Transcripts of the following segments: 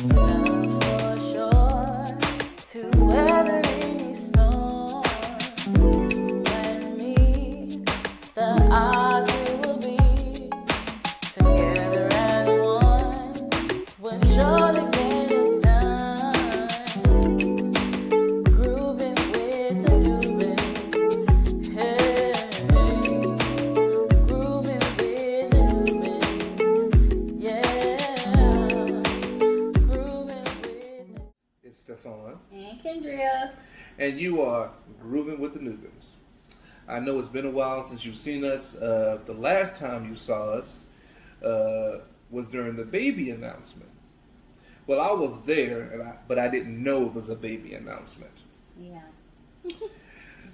Bound for sure to weather any storm. You and me, the odds we will be together as one. We're sure to get it done. Grooving with the Nubans, hey. Grooving with the Nubans, yeah. Grooving with the... It's Stefan, And Kendria. and you are grooving with the Nubans. I know it's been a while since you've seen us. The last time you saw us was during the baby announcement. Well, I was there, but I didn't know it was a baby announcement. Yeah.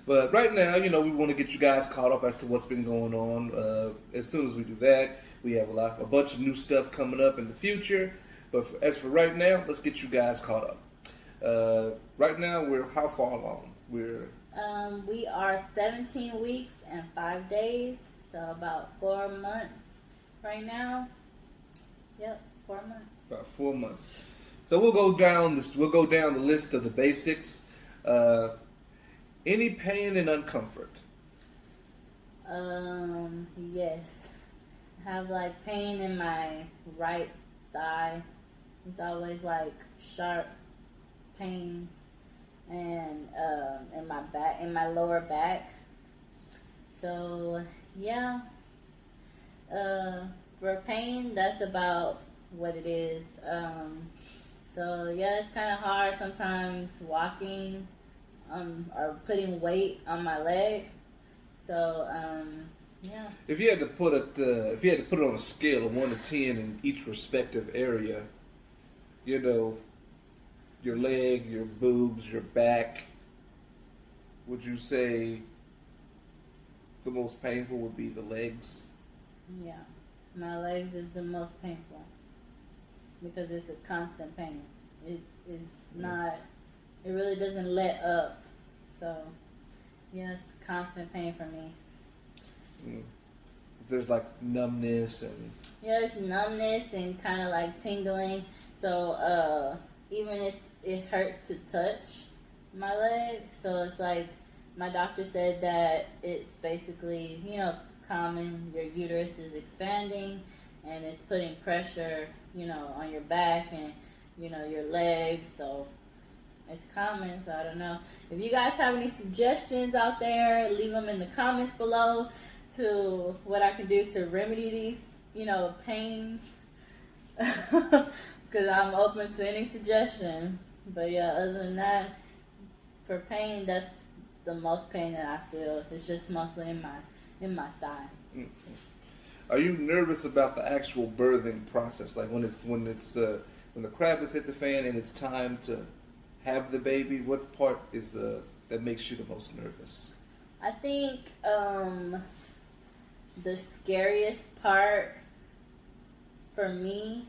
But right now, we want to get you guys caught up as to what's been going on. As soon as we do that, we have a bunch of new stuff coming up in the future. But as for right now, let's get you guys caught up. Right now, we're how far along? We are 17 weeks and 5 days, so about 4 months right now. Yep, 4 months. About 4 months. So we'll go down the list of the basics. Any pain and uncomfort? Yes. I have like pain in my right thigh. It's always like sharp pains, and in my lower back. So yeah, for pain, that's about what it is. So yeah, it's kind of hard sometimes walking, or putting weight on my leg. So yeah. If you had to put it on a scale of 1 to 10 in each respective area, your leg, your boobs, your back, would you say the most painful would be the legs? Yeah, my legs is the most painful because it's a constant pain. It is not. It really doesn't let up. So yeah, it's constant pain for me. There's like numbness and Yeah, it's numbness and kind of like tingling. So even if it hurts to touch my leg, so it's like my doctor said that it's basically common. Your uterus is expanding and it's putting pressure on your back and your legs. So it's common. So I don't know if you guys have any suggestions out there. Leave them in the comments below to what I can do to remedy these pains. Because I'm open to any suggestion. But yeah, other than that, for pain, that's the most pain that I feel. It's just mostly in my thigh. Mm-hmm. Are you nervous about the actual birthing process? Like when the cravings hit the fan and it's time to have the baby? What part is that makes you the most nervous? I think the scariest part for me,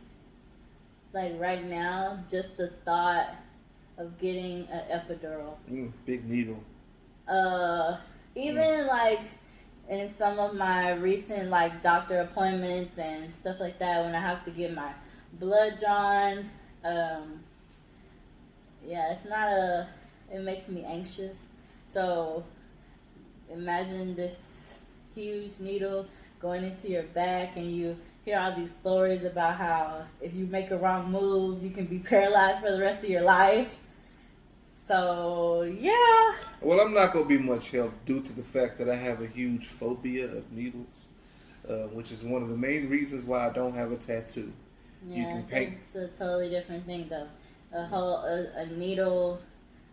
like right now, just the thought of getting an epidural. Big needle. Even like in some of my recent like doctor appointments and stuff like that, when I have to get my blood drawn, it makes me anxious. So imagine this huge needle going into your back, and you hear all these stories about how if you make a wrong move, you can be paralyzed for the rest of your life. So, yeah. Well, I'm not going to be much help due to the fact that I have a huge phobia of needles, which is one of the main reasons why I don't have a tattoo. Yeah, you can paint. It's a totally different thing, though. A needle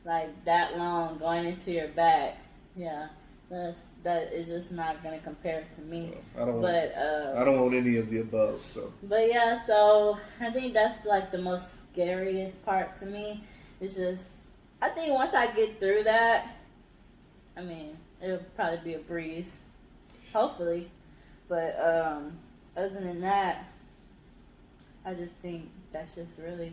like that long going into your back, yeah, that is just not gonna compare to me. I don't want any of the above. So. But yeah, so I think that's like the most scariest part to me. It's just I think once I get through that, I mean, it'll probably be a breeze, hopefully. But other than that, I just think that's just really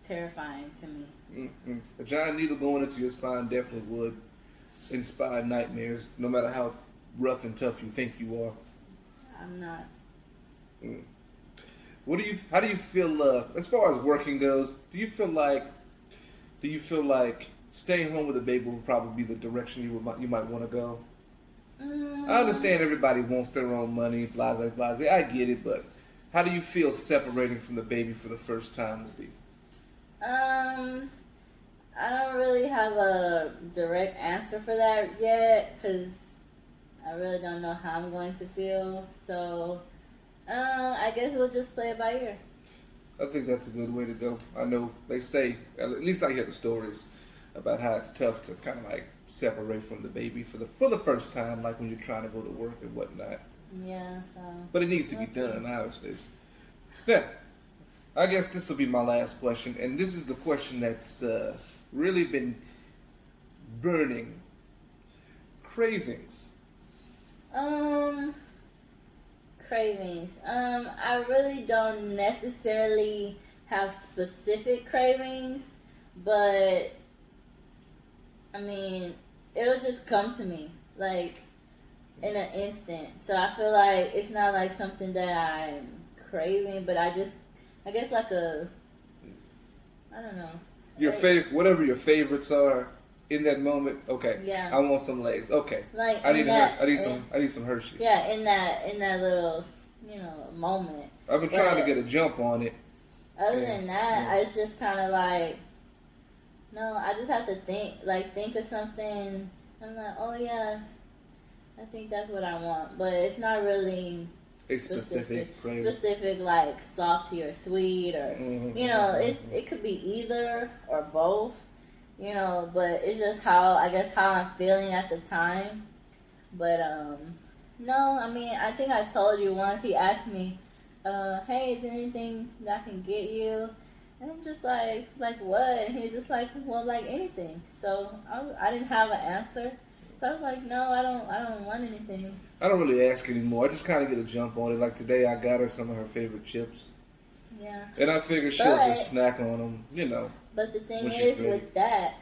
terrifying to me. Mm-hmm. A giant needle going into your spine definitely would inspire nightmares, no matter how rough and tough you think you are. I'm not. How do you feel as far as working goes? Do you feel like staying home with a baby would probably be the direction you might want to go? I understand everybody wants their own money, blase, blase. I get it, but how do you feel separating from the baby for the first time would be? I don't really have a direct answer for that yet because I really don't know how I'm going to feel. So, I guess we'll just play it by ear. I think that's a good way to go. I know they say, at least I hear the stories about how it's tough to kind of like separate from the baby for the first time, like when you're trying to go to work and whatnot. Yeah, so. But it needs to be done, obviously. Yeah, I guess this will be my last question, and this is the question that's really been burning. Cravings. Cravings. I really don't necessarily have specific cravings, but I mean, it'll just come to me like in an instant. So I feel like it's not like something that I'm craving, but I guess like I don't know. Your whatever your favorites are in that moment. Okay. Yeah. I want some Lay's. Okay. Like I need some Hershey's. Yeah, in that little moment. I've been trying to get a jump on it. Other than that, it's just kind of like, no, I just have to think of something. I'm like, oh yeah, I think that's what I want, but it's not really a specific like salty or sweet or it could be either or both, but it's just how I'm feeling at the time. But no, I mean, I think I told you once. He asked me, hey, is there anything that I can get you? And I'm just like what? And he was just like, well, like anything. So I didn't have an answer. So I was like, no, I don't want anything. I don't really ask anymore. I just kind of get a jump on it. Like today, I got her some of her favorite chips. Yeah. And I figured she'll just snack on them, But the thing is with that,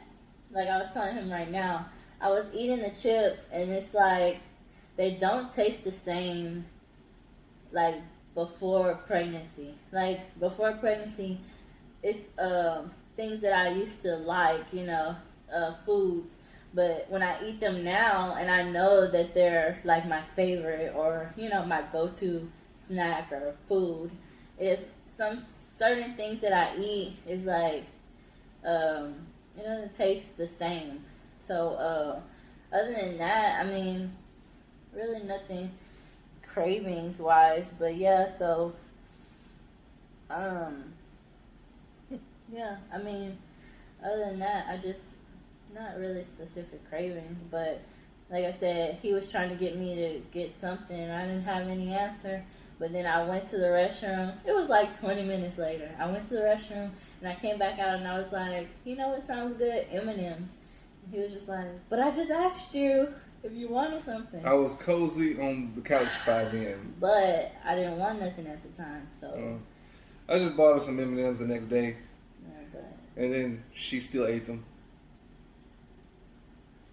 like I was telling him right now, I was eating the chips and it's like they don't taste the same like before pregnancy. Like before pregnancy, it's things that I used to like, foods. But when I eat them now and I know that they're like my favorite or, my go-to snack or food, if some certain things that I eat is like, it doesn't taste the same. So, other than that, I mean, really nothing cravings wise, but yeah, so, yeah, I mean, other than that, I just, not really specific cravings, but like I said, he was trying to get me to get something. I didn't have any answer, but then I went to the restroom. It was like 20 minutes later. I went to the restroom and I came back out and I was like, what sounds good? M&Ms. And he was just like, but I just asked you if you wanted something. I was cozy on the couch by then. But I didn't want nothing at the time, so. I just bought her some M&Ms the next day. Yeah, but. And then she still ate them.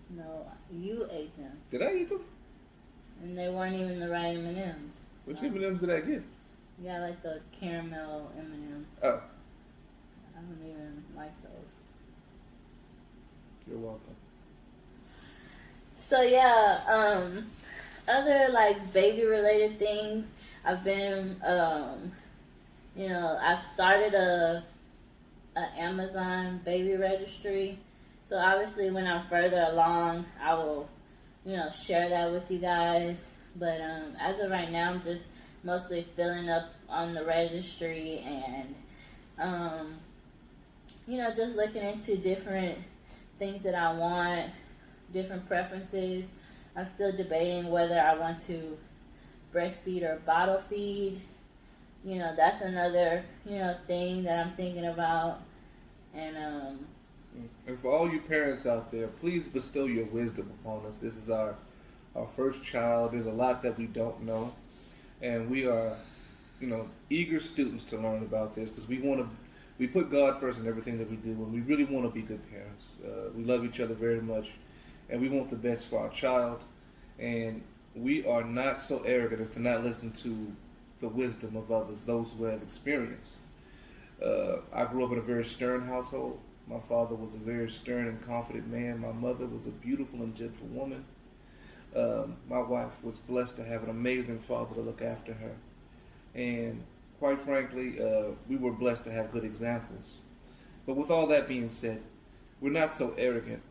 No, you ate them. Did I eat them? And they weren't even the right M&Ms. Which M&Ms did I get? You got like the caramel M&Ms. Oh. I don't even like those. You're welcome. So yeah, other like baby related things, I've been, I've started a Amazon baby registry. So obviously when I'm further along, I will, share that with you guys. But as of right now, I'm just mostly filling up on the registry and, just looking into different things that I want, different preferences. I'm still debating whether I want to breastfeed or bottle feed. That's another, thing that I'm thinking about. And for all you parents out there, please bestow your wisdom upon us. This is our first child. There's a lot that we don't know. And we are, eager students to learn about this because we put God first in everything that we do, and we really want to be good parents. We love each other very much, and we want the best for our child. And we are not so arrogant as to not listen to the wisdom of others, those who have experience. I grew up in a very stern household. My father was a very stern and confident man. My mother was a beautiful and gentle woman. My wife was blessed to have an amazing father to look after her. And quite frankly, we were blessed to have good examples. But with all that being said, we're not so arrogant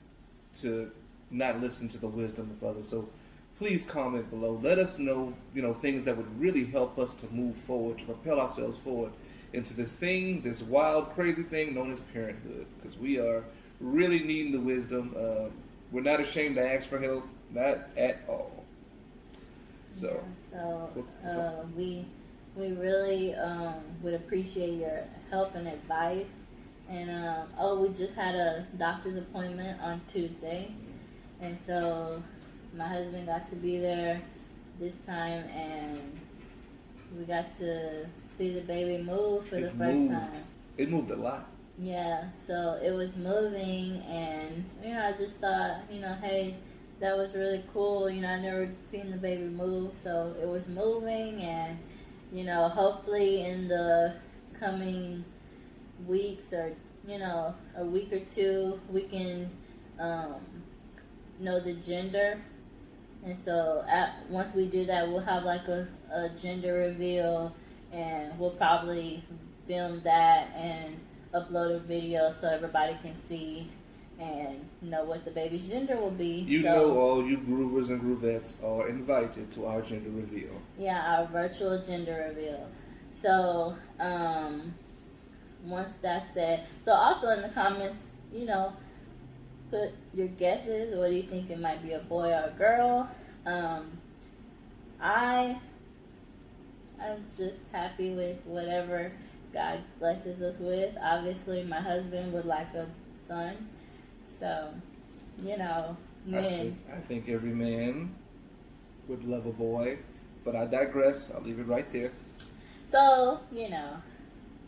to not listen to the wisdom of others. So please comment below. Let us know, things that would really help us to move forward, to propel ourselves forward into this thing, this wild, crazy thing known as parenthood. Because we are really needing the wisdom. We're not ashamed to ask for help, not at all. So, we really would appreciate your help and advice. And we just had a doctor's appointment on Tuesday, and so my husband got to be there this time, and we got to see the baby move for the first time. It moved a lot. Yeah, so it was moving, and I just thought, hey, that was really cool. I never seen the baby move, so it was moving, and hopefully in the coming weeks or a week or two we can know the gender, and so once we do that, we'll have like a gender reveal, and we'll probably film that and upload a video so everybody can see and know what the baby's gender will be. All you groovers and groovettes are invited to our gender reveal. Yeah, our virtual gender reveal. So once that's said, so also in the comments, put your guesses. What do you think it might be, a boy or a girl? I'm just happy with whatever God blesses us with. Obviously, my husband would like a son, so men. I think every man would love a boy, but I digress. I'll leave it right there. So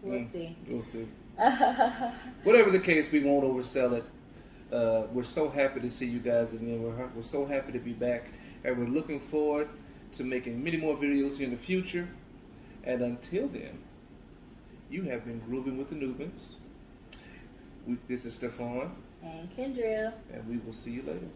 we'll see. We'll see. Whatever the case, we won't oversell it. We're so happy to see you guys again. We're so happy to be back, and we're looking forward to making many more videos here in the future. And until then, you have been grooving with the Nubans. This is Stefan. And Kendra. And we will see you later.